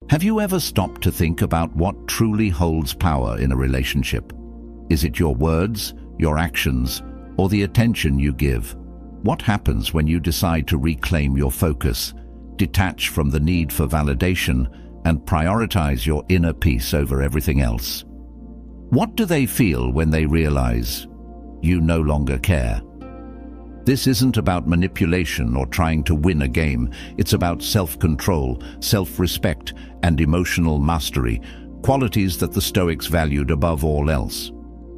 Have you ever stopped to think about what truly holds power in a relationship? Is it your words, your actions, or the attention you give? What happens when you decide to reclaim your focus, detach from the need for validation, and prioritize your inner peace over everything else? What do they feel when they realize you no longer care? This isn't about manipulation or trying to win a game. It's about self-control, self-respect, and emotional mastery, qualities that the Stoics valued above all else.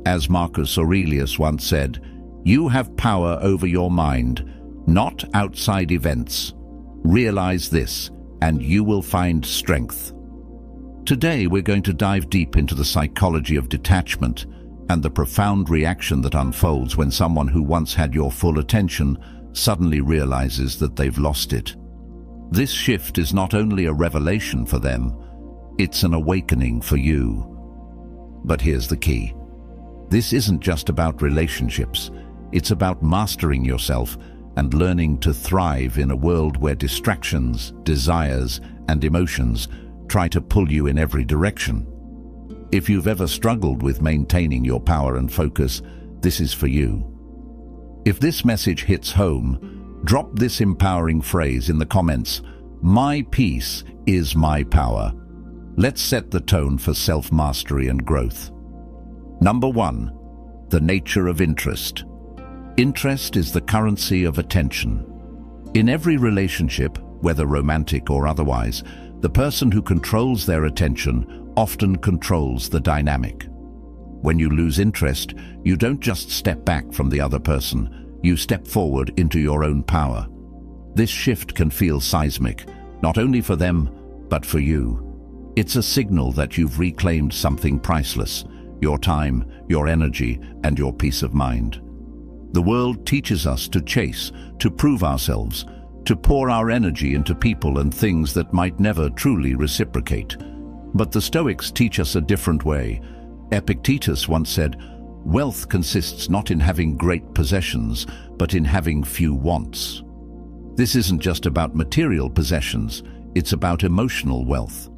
As Marcus Aurelius once said, "You have power over your mind, not outside events. Realize this, and you will find strength." Today, we're going to dive deep into the psychology of detachment and the profound reaction that unfolds when someone who once had your full attention suddenly realizes that they've lost it. This shift is not only a revelation for them, it's an awakening for you. But here's the key. This isn't just about relationships. It's about mastering yourself and learning to thrive in a world where distractions, desires, and emotions try to pull you in every direction. If you've ever struggled with maintaining your power and focus, this is for you. If this message hits home, drop this empowering phrase in the comments: "My peace is my power." Let's set the tone for self-mastery and growth. Number 1, the nature of interest. Interest is the currency of attention. In every relationship, whether romantic or otherwise, the person who controls their attention often controls the dynamic. When you lose interest, you don't just step back from the other person, you step forward into your own power. This shift can feel seismic, not only for them, but for you. It's a signal that you've reclaimed something priceless: your time, your energy, and your peace of mind. The world teaches us to chase, to prove ourselves, to pour our energy into people and things that might never truly reciprocate. But the Stoics teach us a different way. Epictetus once said, "Wealth consists not in having great possessions, but in having few wants." This isn't just about material possessions, it's about emotional wealth.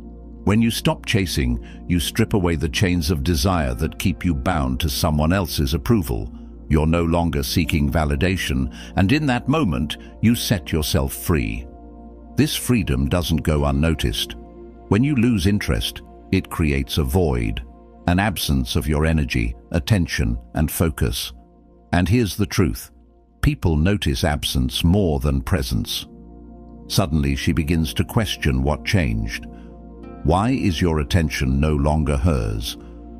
When you stop chasing, you strip away the chains of desire that keep you bound to someone else's approval. You're no longer seeking validation, and in that moment, you set yourself free. This freedom doesn't go unnoticed. When you lose interest, it creates a void, an absence of your energy, attention, and focus. And here's the truth: people notice absence more than presence. Suddenly, she begins to question what changed. Why is your attention no longer hers?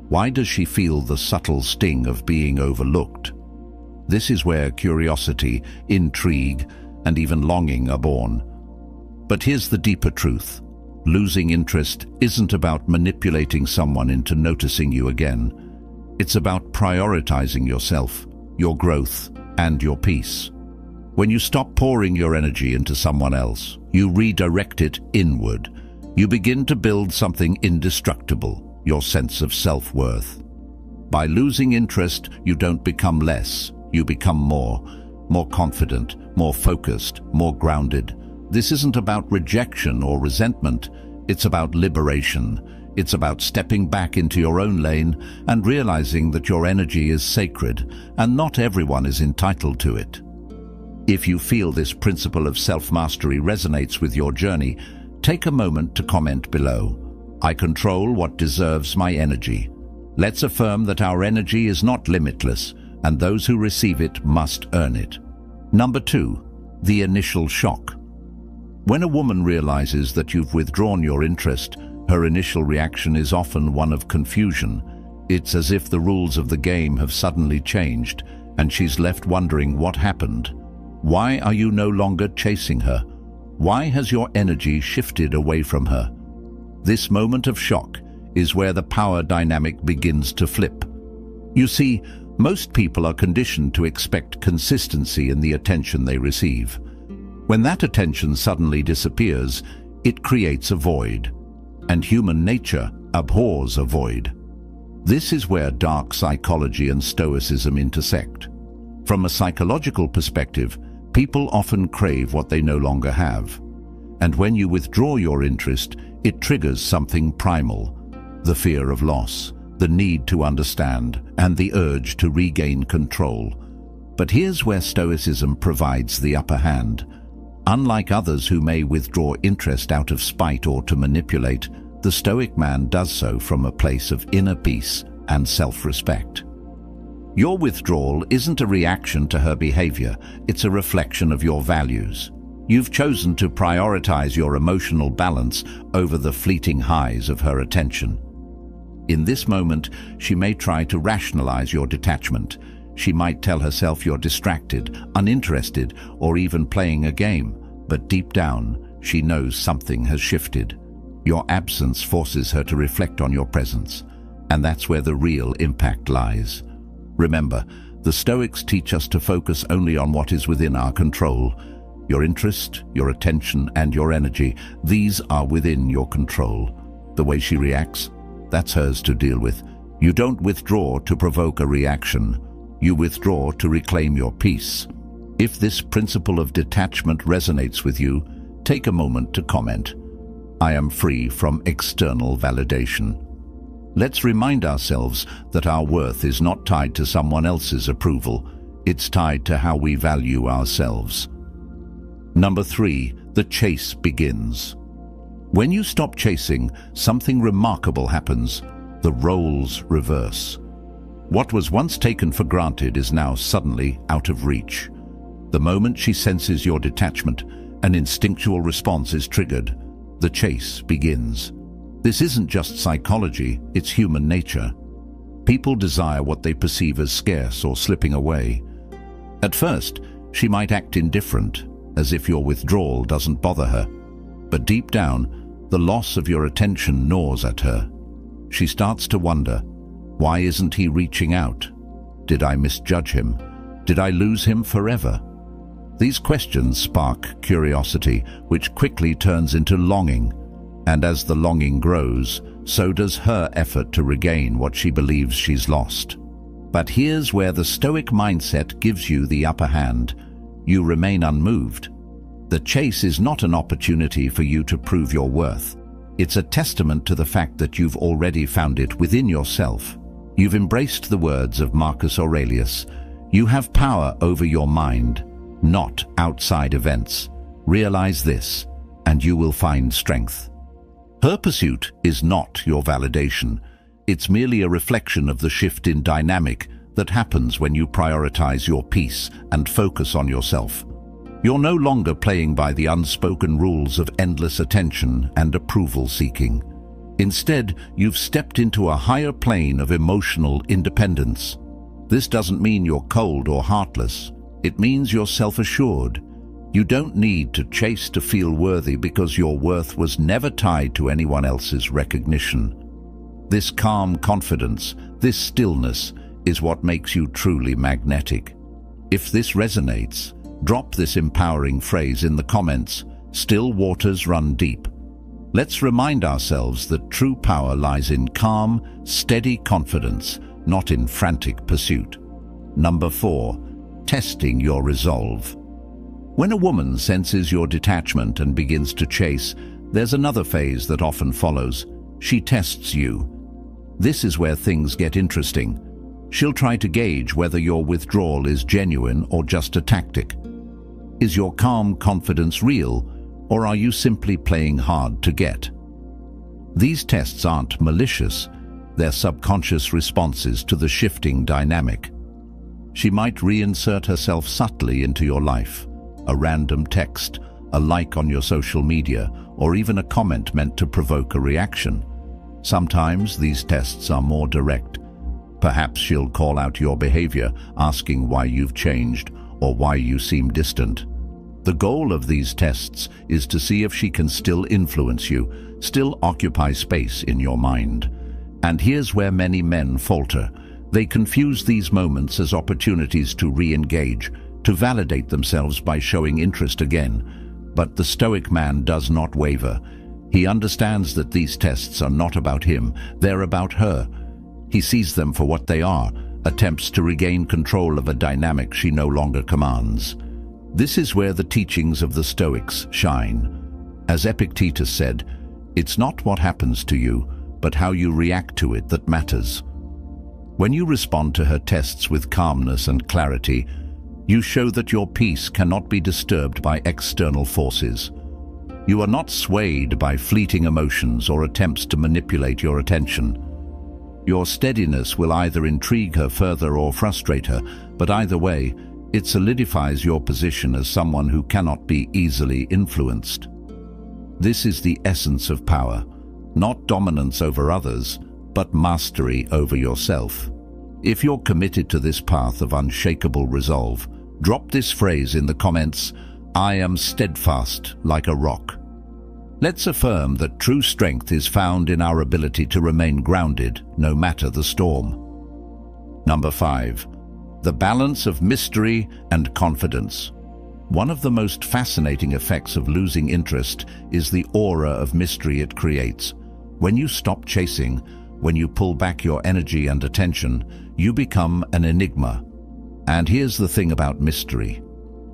Why does she feel the subtle sting of being overlooked? This is where curiosity, intrigue, and even longing are born. But here's the deeper truth. Losing interest isn't about manipulating someone into noticing you again. It's about prioritizing yourself, your growth, and your peace. When you stop pouring your energy into someone else, you redirect it inward. You begin to build something indestructible, your sense of self-worth. By losing interest, you don't become less, you become more confident, more focused, more grounded. This isn't about rejection or resentment, it's about liberation. It's about stepping back into your own lane and realizing that your energy is sacred and not everyone is entitled to it. If you feel this principle of self-mastery resonates with your journey, take a moment to comment below. I control what deserves my energy. Let's affirm that our energy is not limitless, and those who receive it must earn it. Number 2, the initial shock. When a woman realizes that you've withdrawn your interest, her initial reaction is often one of confusion. It's as if the rules of the game have suddenly changed, and she's left wondering what happened. Why are you no longer chasing her? Why has your energy shifted away from her? This moment of shock is where the power dynamic begins to flip. You see, most people are conditioned to expect consistency in the attention they receive. When that attention suddenly disappears, it creates a void, and human nature abhors a void. This is where dark psychology and Stoicism intersect. From a psychological perspective, people often crave what they no longer have. And when you withdraw your interest, It triggers something primal: the fear of loss, the need to understand, and the urge to regain control. But here's where Stoicism provides the upper hand. Unlike others who may withdraw interest out of spite or to manipulate, the Stoic man does so from a place of inner peace and self-respect. Your withdrawal isn't a reaction to her behavior, it's a reflection of your values. You've chosen to prioritize your emotional balance over the fleeting highs of her attention. In this moment, she may try to rationalize your detachment. She might tell herself you're distracted, uninterested, or even playing a game. But deep down, she knows something has shifted. Your absence forces her to reflect on your presence, and that's where the real impact lies. Remember, the Stoics teach us to focus only on what is within our control. Your interest, your attention, and your energy, these are within your control. The way she reacts, that's hers to deal with. You don't withdraw to provoke a reaction. You withdraw to reclaim your peace. If this principle of detachment resonates with you, take a moment to comment. I am free from external validation. Let's remind ourselves that our worth is not tied to someone else's approval. It's tied to how we value ourselves. Number 3, the chase begins. When you stop chasing, something remarkable happens. The roles reverse. What was once taken for granted is now suddenly out of reach. The moment she senses your detachment, an instinctual response is triggered. The chase begins. This isn't just psychology, it's human nature. People desire what they perceive as scarce or slipping away. At first, she might act indifferent, as if your withdrawal doesn't bother her. But deep down, the loss of your attention gnaws at her. She starts to wonder, why isn't he reaching out? Did I misjudge him? Did I lose him forever? These questions spark curiosity, which quickly turns into longing. And as the longing grows, so does her effort to regain what she believes she's lost. But here's where the Stoic mindset gives you the upper hand. You remain unmoved. The chase is not an opportunity for you to prove your worth. It's a testament to the fact that you've already found it within yourself. You've embraced the words of Marcus Aurelius. You have power over your mind, not outside events. Realize this, and you will find strength. Her pursuit is not your validation. It's merely a reflection of the shift in dynamic that happens when you prioritize your peace and focus on yourself. You're no longer playing by the unspoken rules of endless attention and approval seeking. Instead, you've stepped into a higher plane of emotional independence. This doesn't mean you're cold or heartless. It means you're self-assured. You don't need to chase to feel worthy because your worth was never tied to anyone else's recognition. This calm confidence, this stillness, is what makes you truly magnetic. If this resonates, drop this empowering phrase in the comments. Still waters run deep. Let's remind ourselves that true power lies in calm, steady confidence, not in frantic pursuit. Number 4, testing your resolve. When a woman senses your detachment and begins to chase, there's another phase that often follows. She tests you. This is where things get interesting. She'll try to gauge whether your withdrawal is genuine or just a tactic. Is your calm confidence real, or are you simply playing hard to get? These tests aren't malicious. They're subconscious responses to the shifting dynamic. She might reinsert herself subtly into your life. A random text, a like on your social media, or even a comment meant to provoke a reaction. Sometimes these tests are more direct. Perhaps she'll call out your behavior, asking why you've changed or why you seem distant. The goal of these tests is to see if she can still influence you, still occupy space in your mind. And here's where many men falter. They confuse these moments as opportunities to re-engage, to validate themselves by showing interest again. But the Stoic man does not waver. He understands that these tests are not about him, they're about her. He sees them for what they are, attempts to regain control of a dynamic she no longer commands. This is where the teachings of the Stoics shine. As Epictetus said, It's not what happens to you, but how you react to it that matters. When you respond to her tests with calmness and clarity, you show that your peace cannot be disturbed by external forces. You are not swayed by fleeting emotions or attempts to manipulate your attention. Your steadiness will either intrigue her further or frustrate her, but either way, it solidifies your position as someone who cannot be easily influenced. This is the essence of power, not dominance over others, but mastery over yourself. If you're committed to this path of unshakable resolve, drop this phrase in the comments: "I am steadfast like a rock." Let's affirm that true strength is found in our ability to remain grounded, no matter the storm. Number 5. The balance of mystery and confidence. One of the most fascinating effects of losing interest is the aura of mystery it creates. When you stop chasing, when you pull back your energy and attention, you become an enigma. And here's the thing about mystery: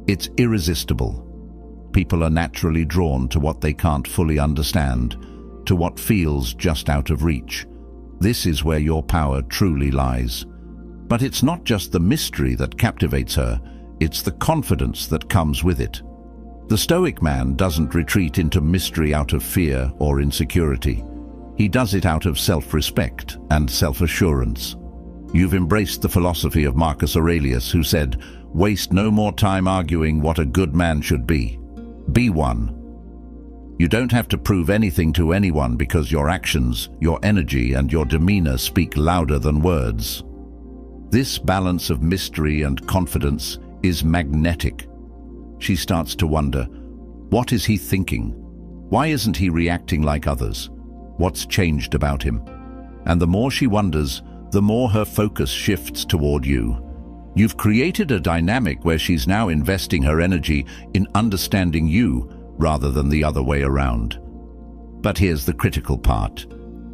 it's irresistible. People are naturally drawn to what they can't fully understand, to what feels just out of reach. This is where your power truly lies. But it's not just the mystery that captivates her, it's the confidence that comes with it. The Stoic man doesn't retreat into mystery out of fear or insecurity. He does it out of self-respect and self-assurance. You've embraced the philosophy of Marcus Aurelius, who said, "Waste no more time arguing what a good man should be. Be one." You don't have to prove anything to anyone because your actions, your energy, and your demeanor speak louder than words. This balance of mystery and confidence is magnetic. She starts to wonder, what is he thinking? Why isn't he reacting like others? What's changed about him? And the more she wonders, the more her focus shifts toward you. You've created a dynamic where she's now investing her energy in understanding you rather than the other way around. But here's the critical part.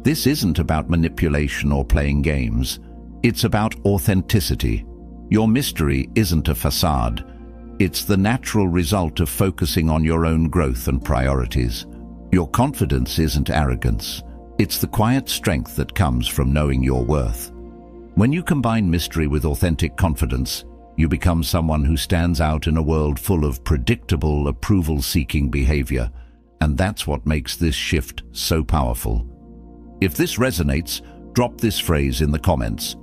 This isn't about manipulation or playing games. It's about authenticity. Your mystery isn't a facade. It's the natural result of focusing on your own growth and priorities. Your confidence isn't arrogance. It's the quiet strength that comes from knowing your worth. When you combine mystery with authentic confidence, you become someone who stands out in a world full of predictable, approval-seeking behavior. And that's what makes this shift so powerful. If this resonates, drop this phrase in the comments.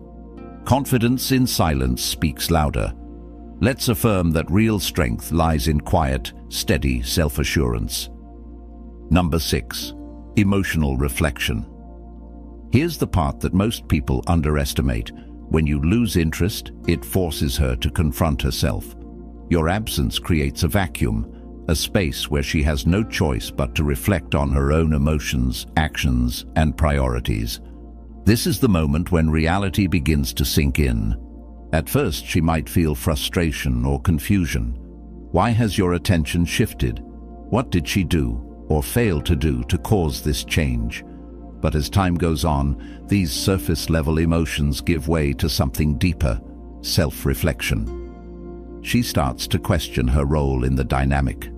Confidence in silence speaks louder. Let's affirm that real strength lies in quiet, steady self-assurance. Number 6. Emotional reflection. Here's the part that most people underestimate. When you lose interest, it forces her to confront herself. Your absence creates a vacuum, a space where she has no choice but to reflect on her own emotions, actions, and priorities. This is the moment when reality begins to sink in. At first, she might feel frustration or confusion. Why has your attention shifted? What did she do or fail to do to cause this change? But as time goes on, these surface-level emotions give way to something deeper: self-reflection. She starts to question her role in the dynamic.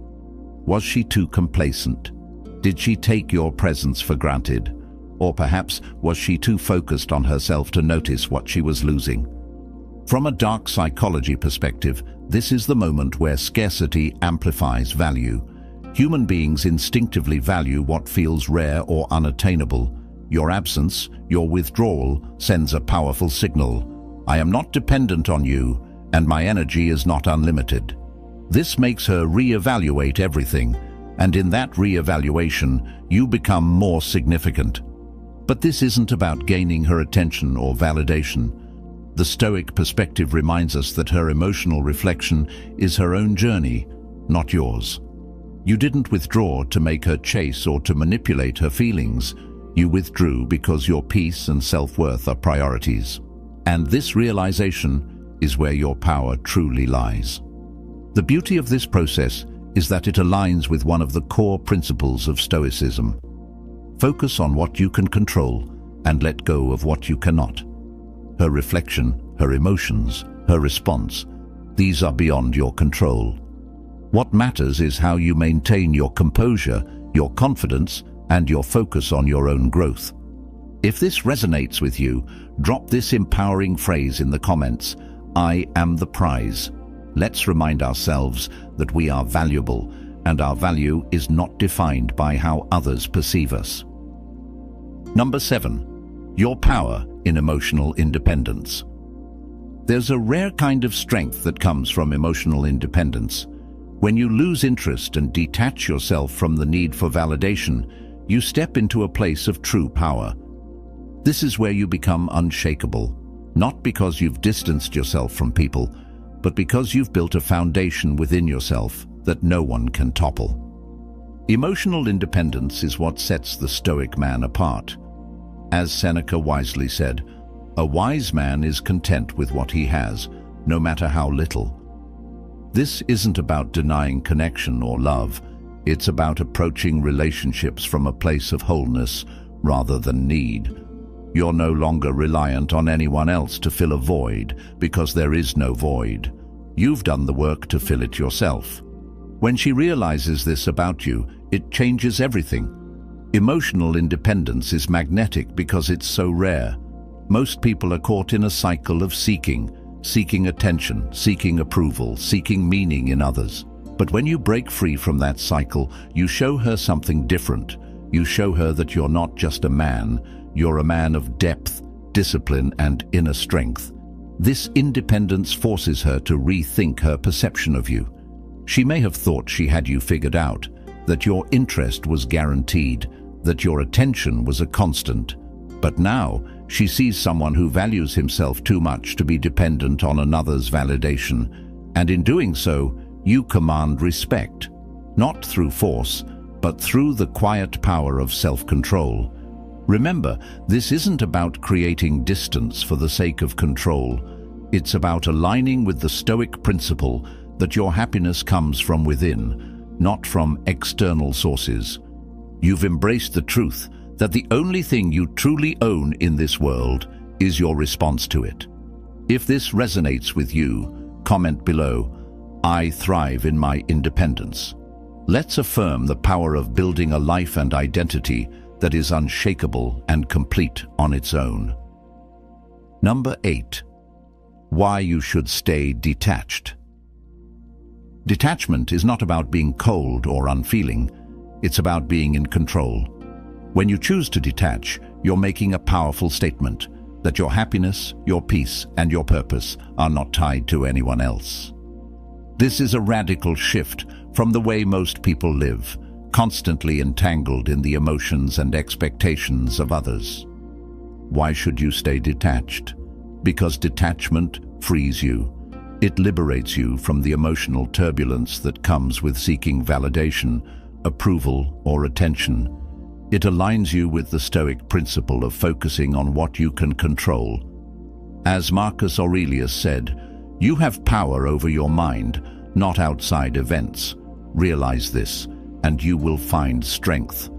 Was she too complacent? Did she take your presence for granted? Or perhaps was she too focused on herself to notice what she was losing? From a dark psychology perspective, this is the moment where scarcity amplifies value. Human beings instinctively value what feels rare or unattainable. Your absence, your withdrawal, sends a powerful signal. I am not dependent on you, and my energy is not unlimited. This makes her re-evaluate everything, and in that re-evaluation, you become more significant. But this isn't about gaining her attention or validation. The Stoic perspective reminds us that her emotional reflection is her own journey, not yours. You didn't withdraw to make her chase or to manipulate her feelings. You withdrew because your peace and self-worth are priorities. And this realization is where your power truly lies. The beauty of this process is that it aligns with one of the core principles of Stoicism. Focus on what you can control and let go of what you cannot. Her reflection, her emotions, her response, these are beyond your control. What matters is how you maintain your composure, your confidence, and your focus on your own growth. If this resonates with you, drop this empowering phrase in the comments: I am the prize. Let's remind ourselves that we are valuable, and our value is not defined by how others perceive us. Number 7. Your power in emotional independence. There's a rare kind of strength that comes from emotional independence. When you lose interest and detach yourself from the need for validation, you step into a place of true power. This is where you become unshakable, not because you've distanced yourself from people, but because you've built a foundation within yourself that no one can topple. Emotional independence is what sets the Stoic man apart. As Seneca wisely said, "A wise man is content with what he has, no matter how little." This isn't about denying connection or love. It's about approaching relationships from a place of wholeness rather than need. You're no longer reliant on anyone else to fill a void, because there is no void. You've done the work to fill it yourself. When she realizes this about you, it changes everything. Emotional independence is magnetic because it's so rare. Most people are caught in a cycle of seeking attention, seeking approval, seeking meaning in others. But when you break free from that cycle, you show her something different. You show her that you're not just a man, you're a man of depth, discipline, and inner strength. This independence forces her to rethink her perception of you. She may have thought she had you figured out, that your interest was guaranteed, that your attention was a constant. But now, she sees someone who values himself too much to be dependent on another's validation, and in doing so, you command respect, not through force, but through the quiet power of self-control. Remember, this isn't about creating distance for the sake of control. It's about aligning with the Stoic principle that your happiness comes from within, not from external sources. You've embraced the truth that the only thing you truly own in this world is your response to it. If this resonates with you, comment below, "I thrive in my independence." Let's affirm the power of building a life and identity that is unshakable and complete on its own. Number 8. Why you should stay detached. Detachment is not about being cold or unfeeling. It's about being in control. When you choose to detach, you're making a powerful statement that your happiness, your peace, and your purpose are not tied to anyone else. This is a radical shift from the way most people live, constantly entangled in the emotions and expectations of others. Why should you stay detached? Because detachment frees you. It liberates you from the emotional turbulence that comes with seeking validation, approval, or attention. It aligns you with the Stoic principle of focusing on what you can control. As Marcus Aurelius said, "You have power over your mind, not outside events. Realize this, and you will find strength."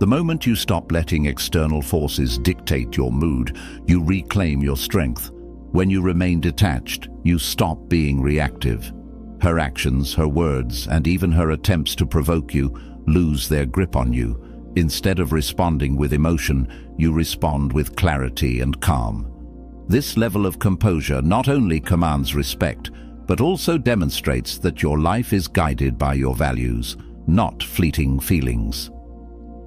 The moment you stop letting external forces dictate your mood, you reclaim your strength. When you remain detached, you stop being reactive. Her actions, her words, and even her attempts to provoke you lose their grip on you. Instead of responding with emotion, you respond with clarity and calm. This level of composure not only commands respect, but also demonstrates that your life is guided by your values, not fleeting feelings.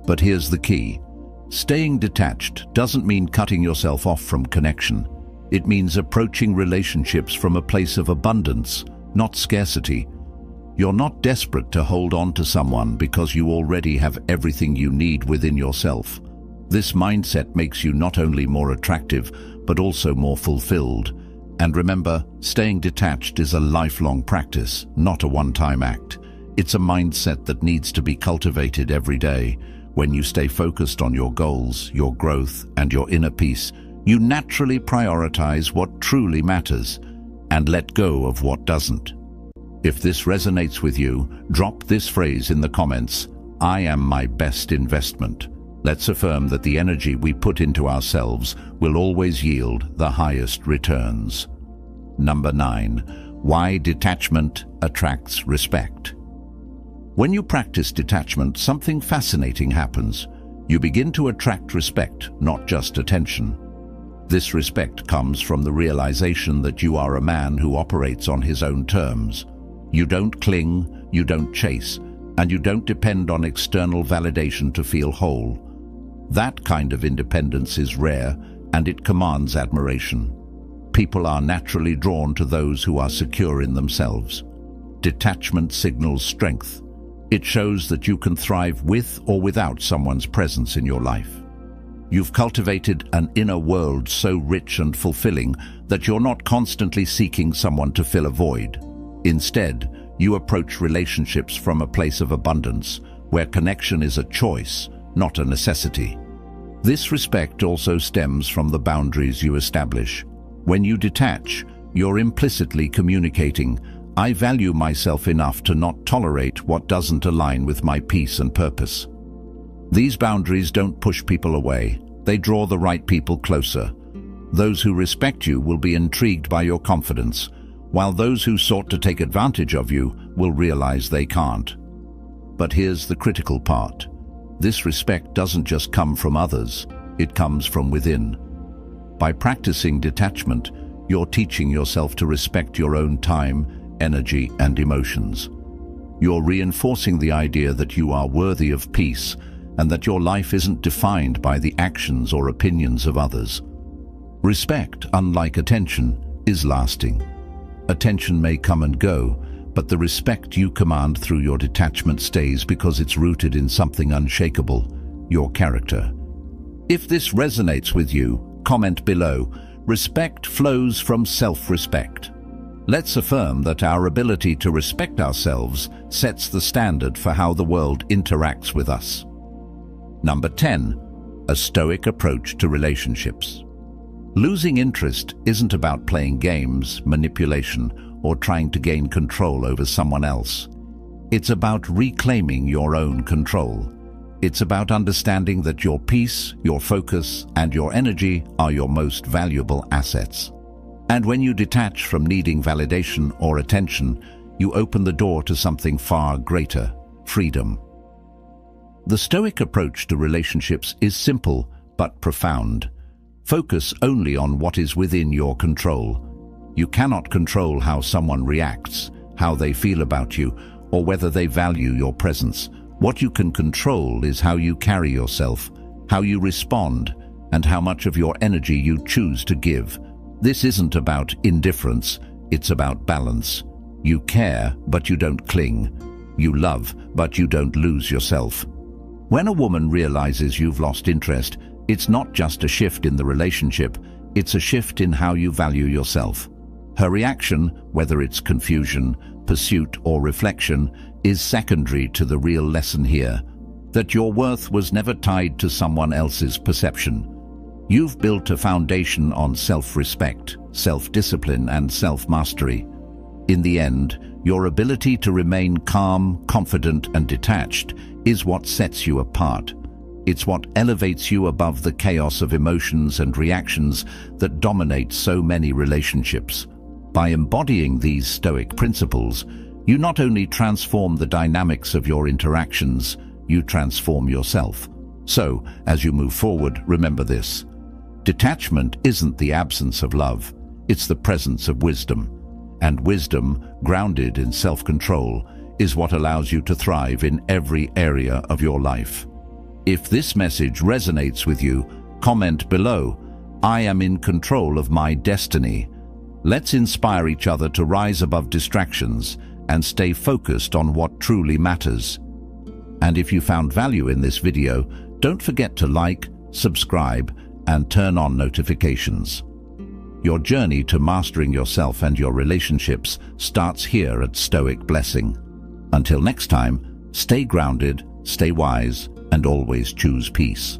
But here's the key. Staying detached doesn't mean cutting yourself off from connection. It means approaching relationships from a place of abundance, not scarcity. You're not desperate to hold on to someone because you already have everything you need within yourself. This mindset makes you not only more attractive, but also more fulfilled. And remember, staying detached is a lifelong practice, not a one-time act. It's a mindset that needs to be cultivated every day. When you stay focused on your goals, your growth, and your inner peace, you naturally prioritize what truly matters and let go of what doesn't. If this resonates with you, drop this phrase in the comments: "I am my best investment." Let's affirm that the energy we put into ourselves will always yield the highest returns. Number 9. Why detachment attracts respect. When you practice detachment, something fascinating happens. You begin to attract respect, not just attention. This respect comes from the realization that you are a man who operates on his own terms. You don't cling, you don't chase, and you don't depend on external validation to feel whole. That kind of independence is rare, and it commands admiration. People are naturally drawn to those who are secure in themselves. Detachment signals strength. It shows that you can thrive with or without someone's presence in your life. You've cultivated an inner world so rich and fulfilling that you're not constantly seeking someone to fill a void. Instead, you approach relationships from a place of abundance, where connection is a choice, not a necessity. This respect also stems from the boundaries you establish. When you detach, you're implicitly communicating, "I value myself enough to not tolerate what doesn't align with my peace and purpose." These boundaries don't push people away. They draw the right people closer. Those who respect you will be intrigued by your confidence, while those who sought to take advantage of you will realize they can't. But here's the critical part. This respect doesn't just come from others, it comes from within. By practicing detachment, you're teaching yourself to respect your own time, energy, and emotions. You're reinforcing the idea that you are worthy of peace and that your life isn't defined by the actions or opinions of others. Respect, unlike attention, is lasting. Attention may come and go, but the respect you command through your detachment stays because it's rooted in something unshakable, your character. If this resonates with you, comment below. Respect flows from self-respect. Let's affirm that our ability to respect ourselves sets the standard for how the world interacts with us. Number 10. A Stoic approach to relationships. Losing interest isn't about playing games, manipulation, or trying to gain control over someone else. It's about reclaiming your own control. It's about understanding that your peace, your focus, and your energy are your most valuable assets. And when you detach from needing validation or attention, you open the door to something far greater: freedom. The Stoic approach to relationships is simple but profound. Focus only on what is within your control. You cannot control how someone reacts, how they feel about you, or whether they value your presence. What you can control is how you carry yourself, how you respond, and how much of your energy you choose to give. This isn't about indifference, it's about balance. You care, but you don't cling. You love, but you don't lose yourself. When a woman realizes you've lost interest, it's not just a shift in the relationship, it's a shift in how you value yourself. Her reaction, whether it's confusion, pursuit, or reflection, is secondary to the real lesson here, that your worth was never tied to someone else's perception. You've built a foundation on self-respect, self-discipline, and self-mastery. In the end, your ability to remain calm, confident, and detached is what sets you apart. It's what elevates you above the chaos of emotions and reactions that dominate so many relationships. By embodying these Stoic principles, you not only transform the dynamics of your interactions, you transform yourself. So, as you move forward, remember this. Detachment isn't the absence of love, it's the presence of wisdom. And wisdom, grounded in self-control, is what allows you to thrive in every area of your life. If this message resonates with you, comment below, "I am in control of my destiny." Let's inspire each other to rise above distractions and stay focused on what truly matters. And if you found value in this video, don't forget to like, subscribe, and turn on notifications. Your journey to mastering yourself and your relationships starts here at Stoic Blessing. Until next time, stay grounded, stay wise, and always choose peace.